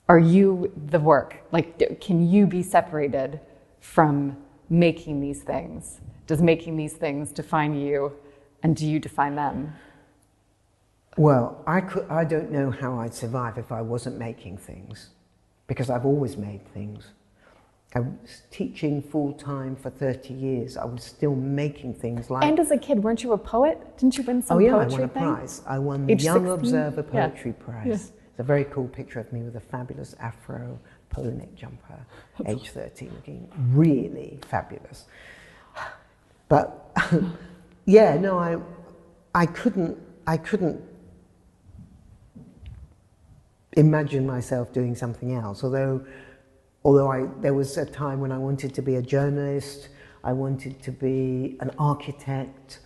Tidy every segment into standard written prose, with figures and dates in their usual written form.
are you the work? Like, can you be separated from making these things? Does making these things define you, and do you define them? Well, I don't know how I'd survive if I wasn't making things, because I've always made things. I was teaching full-time for 30 years. I was still making things like... And as a kid, weren't you a poet? Didn't you win some poetry poetry thing? Oh yeah, I won a prize. I won the Young Observer Poetry Prize. It's a very cool picture of me with a fabulous afro polo neck jumper, age 13, looking really fabulous. But yeah, no, I couldn't imagine myself doing something else. Although there was a time when I wanted to be a journalist, I wanted to be an architect,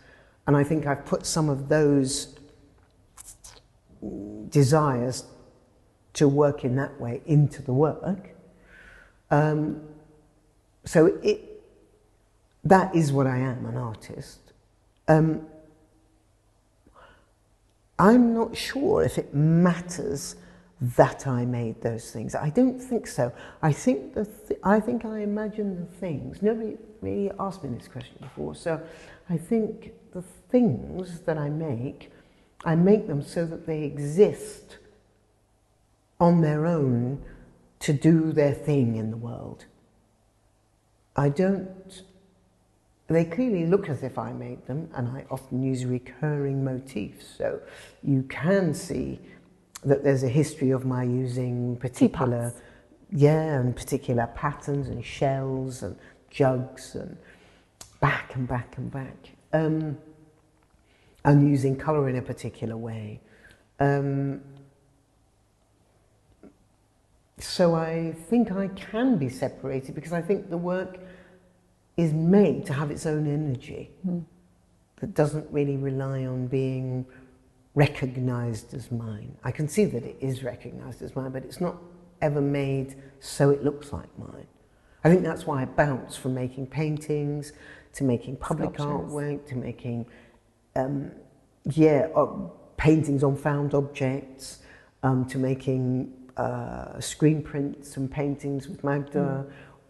and I think I've put some of those desires to work in that way into the work. So that is what I am, an artist. I'm not sure if it matters that I made those things. I don't think so. I think I imagine the things. Nobody really asked me this question before, so I think the things that I make them so that they exist on their own to do their thing in the world. They clearly look as if I made them, and I often use recurring motifs, so you can see that there's a history of my using particular, and particular patterns and shells and jugs and back and back and back, and using colour in a particular way. So I think I can be separated because I think the work is made to have its own energy that doesn't really rely on being recognised as mine. I can see that it is recognised as mine, but it's not ever made so it looks like mine. I think that's why I bounce from making paintings to making public artwork to making paintings on found objects, to making screen prints and paintings with Magda,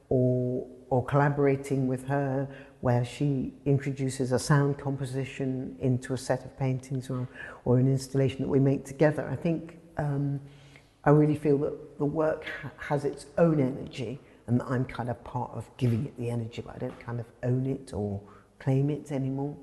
or collaborating with her, where she introduces a sound composition into a set of paintings or an installation that we make together. I think I really feel that the work has its own energy, and that I'm kind of part of giving it the energy, but I don't kind of own it or claim it anymore.